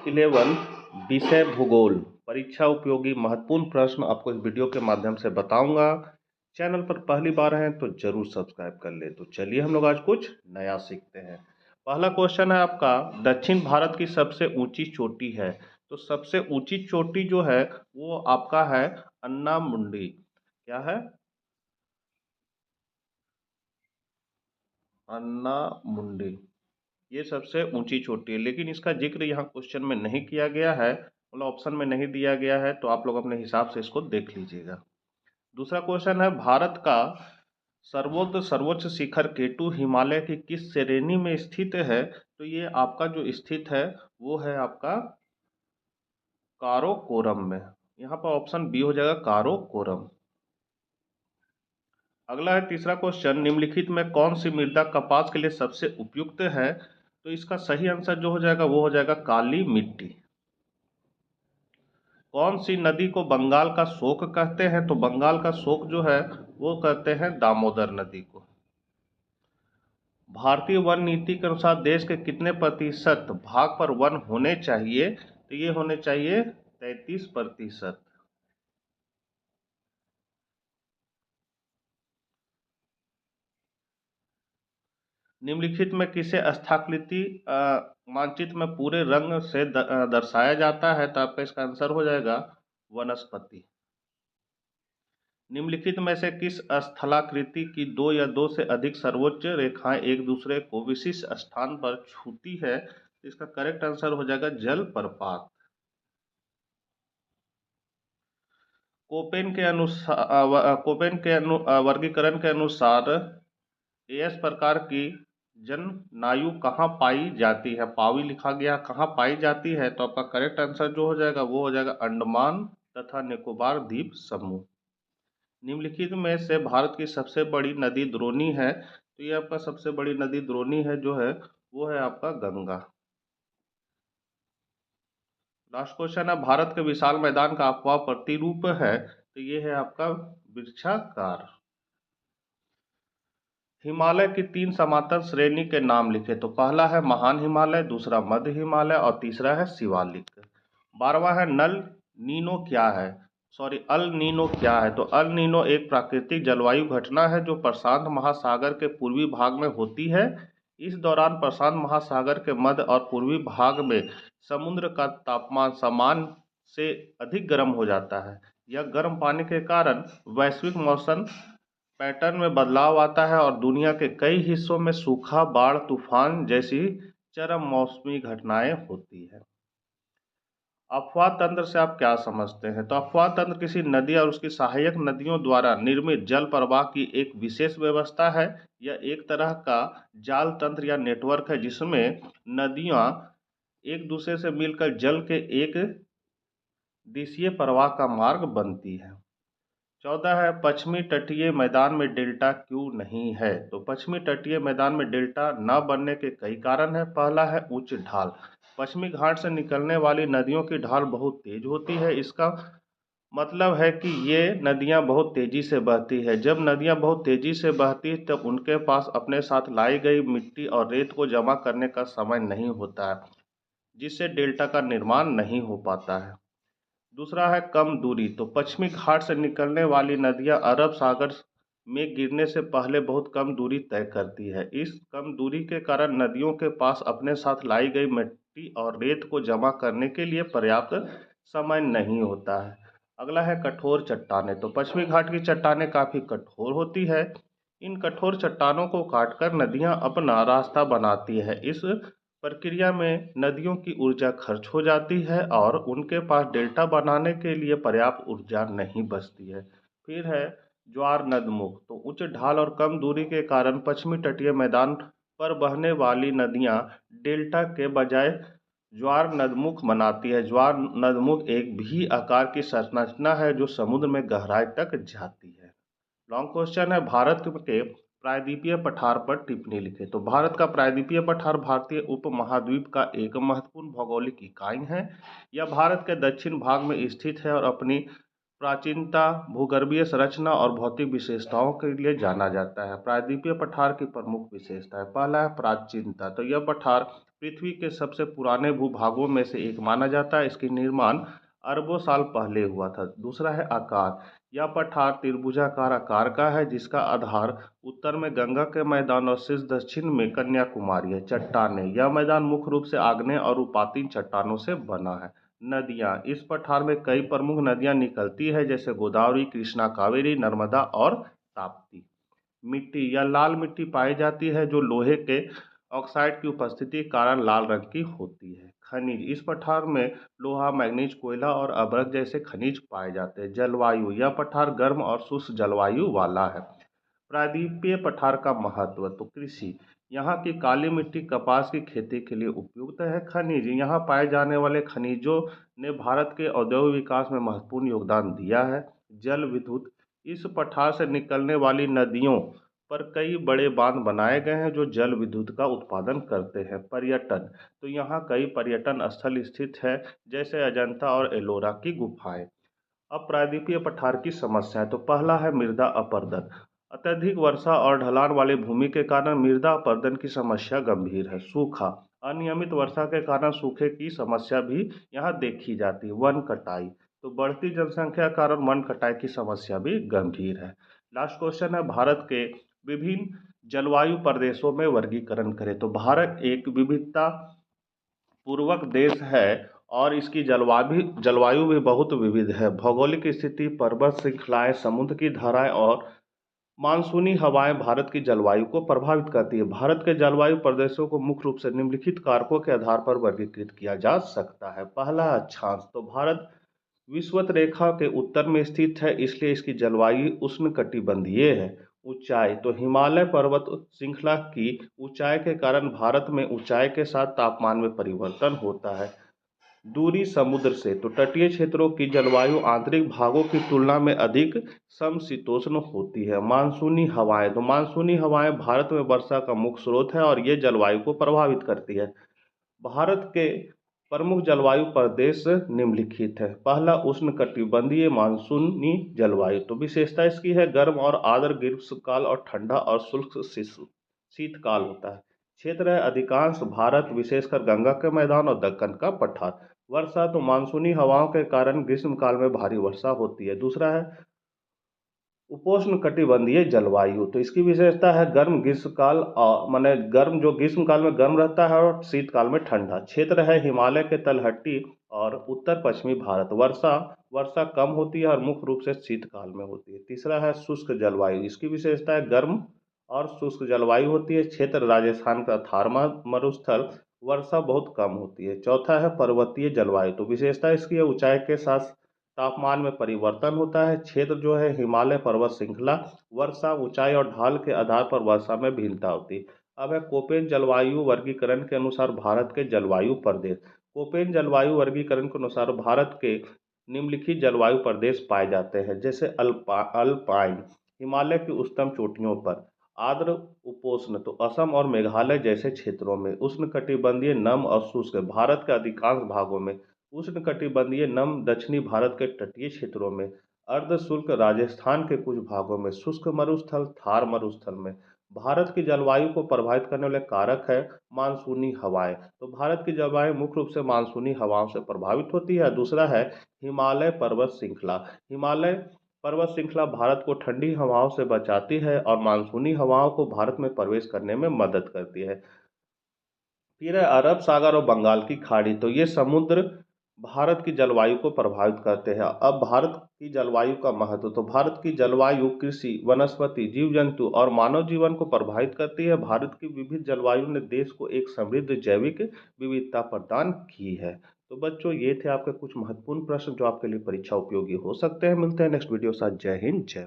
11 विषय भूगोल परीक्षा उपयोगी महत्वपूर्ण प्रश्न आपको इस वीडियो के माध्यम से बताऊंगा। चैनल पर पहली बार हैं तो जरूर सब्सक्राइब कर ले। तो चलिए हम लोग आज कुछ नया सीखते हैं। पहला क्वेश्चन है आपका, दक्षिण भारत की सबसे ऊंची चोटी है। तो सबसे ऊंची चोटी जो है वो आपका है अन्नामुंडी। क्या है? अन्नामुंडी। ये सबसे ऊंची चोटी है, लेकिन इसका जिक्र यहाँ क्वेश्चन में नहीं किया गया है, मतलब ऑप्शन में नहीं दिया गया है। तो आप लोग अपने हिसाब से इसको देख लीजिएगा। दूसरा क्वेश्चन है, भारत का सर्वोच्च शिखर केटू हिमालय की किस श्रेणी में स्थित है? तो ये आपका जो स्थित है वो है आपका काराकोरम में। यहाँ पर ऑप्शन बी हो जाएगा काराकोरम। अगला है तीसरा क्वेश्चन, निम्नलिखित में कौन सी मृदा कपास के लिए सबसे उपयुक्त है? तो इसका सही आंसर जो हो जाएगा वो हो जाएगा काली मिट्टी। कौन सी नदी को बंगाल का शोक कहते हैं? तो बंगाल का शोक जो है वो कहते हैं दामोदर नदी को। भारतीय वन नीति के अनुसार देश के कितने प्रतिशत भाग पर वन होने चाहिए? तो ये होने चाहिए 33%। निम्नलिखित में किसे स्थाकृति मानचित्र में पूरे रंग से दर्शाया जाता है? तो आपका इसका आंसर हो जाएगा वनस्पति। निम्नलिखित में से किस स्थलाकृति की दो या दो से अधिक सर्वोच्च रेखाएं एक दूसरे को विशिष्ट स्थान पर छूती है? इसका करेक्ट आंसर हो जाएगा जल प्रपात। कोपेन के वर्गीकरण के अनुसार एस प्रकार की जननायु कहाँ पाई जाती है? पावी लिखा गया, कहाँ पाई जाती है? तो आपका करेक्ट आंसर जो हो जाएगा वो हो जाएगा अंडमान तथा निकोबार द्वीप समूह। निम्नलिखित में से भारत की सबसे बड़ी नदी द्रोणी है। तो ये आपका सबसे बड़ी नदी द्रोणी है जो है वो है आपका गंगा। लास्ट क्वेश्चन है, भारत के विशाल मैदान का आपका प्रतिरूप है? तो ये है आपका वृक्षाकार। हिमालय की 3 समांतर श्रेणी के नाम लिखे। तो पहला है महान हिमालय, दूसरा मध्य हिमालय और तीसरा है शिवालिक। 12वां है नल नीनो क्या है? अल नीनो क्या है? तो अल नीनो एक प्राकृतिक जलवायु घटना है जो प्रशांत महासागर के पूर्वी भाग में होती है। इस दौरान प्रशांत महासागर के मध्य और पूर्वी भाग में समुद्र का तापमान सामान्य से अधिक गर्म हो जाता है। यह गर्म पानी के कारण वैश्विक मौसम पैटर्न में बदलाव आता है और दुनिया के कई हिस्सों में सूखा, बाढ़, तूफान जैसी चरम मौसमी घटनाएं होती है। अफवाह तंत्र से आप क्या समझते हैं? तो अफवाह तंत्र किसी नदी और उसकी सहायक नदियों द्वारा निर्मित जल प्रवाह की एक विशेष व्यवस्था है। यह एक तरह का जाल तंत्र या नेटवर्क है जिसमें नदियां एक दूसरे से मिलकर जल के एक दिशीय प्रवाह का मार्ग बनती है। 14 है, पश्चिमी तटीय मैदान में डेल्टा क्यों नहीं है? तो पश्चिमी तटीय मैदान में डेल्टा न बनने के कई कारण हैं। पहला है उच्च ढाल। पश्चिमी घाट से निकलने वाली नदियों की ढाल बहुत तेज होती है। इसका मतलब है कि ये नदियां बहुत तेजी से बहती है। जब नदियां बहुत तेजी से बहती है तब उनके पास अपने साथ लाई गई मिट्टी और रेत को जमा करने का समय नहीं होता है, जिससे डेल्टा का निर्माण नहीं हो पाता है। दूसरा है कम दूरी। तो पश्चिमी घाट से निकलने वाली नदियां अरब सागर में गिरने से पहले बहुत कम दूरी तय करती है। इस कम दूरी के कारण नदियों के पास अपने साथ लाई गई मिट्टी और रेत को जमा करने के लिए पर्याप्त समय नहीं होता है। अगला है कठोर चट्टानें। तो पश्चिमी घाट की चट्टानें काफ़ी कठोर होती है। इन कठोर चट्टानों को काटकर नदियां अपना रास्ता बनाती है। इस प्रक्रिया में नदियों की ऊर्जा खर्च हो जाती है और उनके पास डेल्टा बनाने के लिए पर्याप्त ऊर्जा नहीं बचती है। फिर है ज्वार नदमुख। तो उच्च ढाल और कम दूरी के कारण पश्चिमी तटीय मैदान पर बहने वाली नदियां डेल्टा के बजाय ज्वार नदमुख बनाती है। ज्वार नदमुख एक भी आकार की संरचना है जो समुद्र में गहराई तक जाती है। लॉन्ग क्वेश्चन है, भारत के प्रायद्वीपीय पठार पर टिप्पणी लिखें। तो भारत का प्रायद्वीपीय पठार भारतीय उपमहाद्वीप का एक महत्वपूर्ण भौगोलिक इकाई है। यह भारत के दक्षिण भाग में स्थित है और अपनी प्राचीनता, भूगर्भीय संरचना और भौतिक विशेषताओं के लिए जाना जाता है। प्रायद्वीपीय पठार की प्रमुख विशेषताएं, पहला है प्राचीनता। तो यह पठार पृथ्वी के सबसे पुराने भूभागों में से एक माना जाता है। इसकी निर्माण अरबों साल पहले हुआ था। दूसरा है आकार। यह पठार त्रिभुजाकार आकार का है, जिसका आधार उत्तर में गंगा के मैदान और शीर्ष दक्षिण में कन्याकुमारी है। चट्टानें। यह मैदान मुख्य रूप से आग्नेय और उपातीय चट्टानों से बना है। नदियाँ। इस पठार में कई प्रमुख नदियाँ निकलती है, जैसे गोदावरी, कृष्णा, कावेरी, नर्मदा और ताप्ती। मिट्टी। यह लाल मिट्टी पाई जाती है, जो लोहे के ऑक्साइड की उपस्थिति के कारण लाल रंग की होती है। खनिज। इस पठार में लोहा, मैग्नीज, कोयला और अभ्रक जैसे खनिज पाए जाते हैं। जलवायु। यह पठार गर्म और शुष्क जलवायु वाला है। प्रायद्वीपीय पठार का महत्व। तो कृषि। यहाँ की काली मिट्टी कपास की खेती के लिए उपयुक्त है। खनिज। यहाँ पाए जाने वाले खनिजों ने भारत के औद्योगिक विकास में महत्वपूर्ण योगदान दिया है। जल विद्युत। इस पठार से निकलने वाली नदियों पर कई बड़े बांध बनाए गए हैं, जो जल विद्युत का उत्पादन करते हैं। पर्यटन। तो यहाँ कई पर्यटन स्थल स्थित है, जैसे अजंता और एलोरा की गुफाएं। अब प्रायद्वीपीय पठार की समस्याएं। तो पहला है मृदा अपरदन। अत्यधिक वर्षा और ढलान वाली भूमि के कारण मृदा अपरदन की समस्या गंभीर है। सूखा। अनियमित वर्षा के कारण सूखे की समस्या भी यहाँ देखी जाती है। वन कटाई। तो बढ़ती जनसंख्या के कारण वन कटाई की समस्या भी गंभीर है। लास्ट क्वेश्चन है, भारत के विभिन्न जलवायु प्रदेशों में वर्गीकरण करें। तो भारत एक विविधता पूर्वक देश है और इसकी जलवायु भी बहुत विविध है। भौगोलिक स्थिति, पर्वत श्रृंखलाएं, समुद्र की धाराएं और मानसूनी हवाएं भारत की जलवायु को प्रभावित करती है। भारत के जलवायु प्रदेशों को मुख्य रूप से निम्नलिखित कारकों के आधार पर वर्गीकृत किया जा सकता है। पहला, अक्षांश। तो भारत विषुवत रेखा के उत्तर में स्थित है, इसलिए इसकी जलवायु उष्णकटिबंधीय है। ऊंचाई। तो हिमालय पर्वत श्रृंखला की ऊंचाई के कारण भारत में ऊंचाई के साथ तापमान में परिवर्तन होता है। दूरी समुद्र से। तो तटीय क्षेत्रों की जलवायु आंतरिक भागों की तुलना में अधिक समशीतोष्ण होती है। मानसूनी हवाएं। तो मानसूनी हवाएं भारत में वर्षा का मुख्य स्रोत है और ये जलवायु को प्रभावित करती है। भारत के प्रमुख जलवायु प्रदेश निम्नलिखित है। पहला, उष्णकटिबंधीय मानसूनी जलवायु। तो विशेषता इसकी है गर्म और आर्द्र ग्रीष्मकाल और ठंडा और शुष्क शीतकाल होता है। क्षेत्र है अधिकांश भारत, विशेषकर गंगा के मैदान और दक्कन का पठार। वर्षा। तो मानसूनी हवाओं के कारण ग्रीष्मकाल में भारी वर्षा होती है। दूसरा है उपोष्ण कटिबंधीय जलवायु। तो इसकी विशेषता है गर्म ग्रीष्मकाल और माने गर्म जो ग्रीष्मकाल में गर्म रहता है और शीतकाल में ठंडा। क्षेत्र है हिमालय के तलहटी और उत्तर पश्चिमी भारत। वर्षा वर्षा कम होती है और मुख्य रूप से शीतकाल में होती है। तीसरा है शुष्क जलवायु। इसकी विशेषता है गर्म और शुष्क जलवायु होती है। क्षेत्र राजस्थान का थार मरुस्थल। वर्षा बहुत कम होती है। चौथा है पर्वतीय जलवायु। तो विशेषता इसकी है ऊंचाई के साथ तापमान में परिवर्तन होता है। क्षेत्र जो है हिमालय पर्वत श्रृंखला। वर्षा, ऊंचाई और ढाल के आधार पर वर्षा में भिन्नता होती है। अब है कोपेन जलवायु वर्गीकरण के अनुसार भारत के जलवायु प्रदेश। कोपेन जलवायु वर्गीकरण के अनुसार भारत के निम्नलिखित जलवायु प्रदेश पाए जाते हैं, जैसे अल्पाइन हिमालय की उच्चतम चोटियों पर। आर्द्र उपोष्ण। तो असम और मेघालय जैसे क्षेत्रों में। उष्णकटिबंधीय नम और शुष्क भारत के अधिकांश भागों में। उष्णकटिबंधीय नम दक्षिणी भारत के तटीय क्षेत्रों में। अर्ध शुष्क राजस्थान के कुछ भागों में। शुष्क मरुस्थल थार मरुस्थल में। भारत की जलवायु को प्रभावित करने वाले कारक है मानसूनी हवाएं। तो भारत की जलवायु मुख्य रूप से मानसूनी हवाओं से प्रभावित होती है। दूसरा है हिमालय पर्वत श्रृंखला। हिमालय पर्वत श्रृंखला भारत को ठंडी हवाओं से बचाती है और मानसूनी हवाओं को भारत में प्रवेश करने में मदद करती है। फिर है अरब सागर और बंगाल की खाड़ी। तो ये समुद्र भारत की जलवायु को प्रभावित करते हैं। अब भारत की जलवायु का महत्व। तो भारत की जलवायु कृषि, वनस्पति, जीव जंतु और मानव जीवन को प्रभावित करती है। भारत की विविध जलवायु ने देश को एक समृद्ध जैविक विविधता प्रदान की है। तो बच्चों, ये थे आपके कुछ महत्वपूर्ण प्रश्न जो आपके लिए परीक्षा उपयोगी हो सकते हैं। मिलते हैं नेक्स्ट वीडियो के साथ। जय हिंद, जय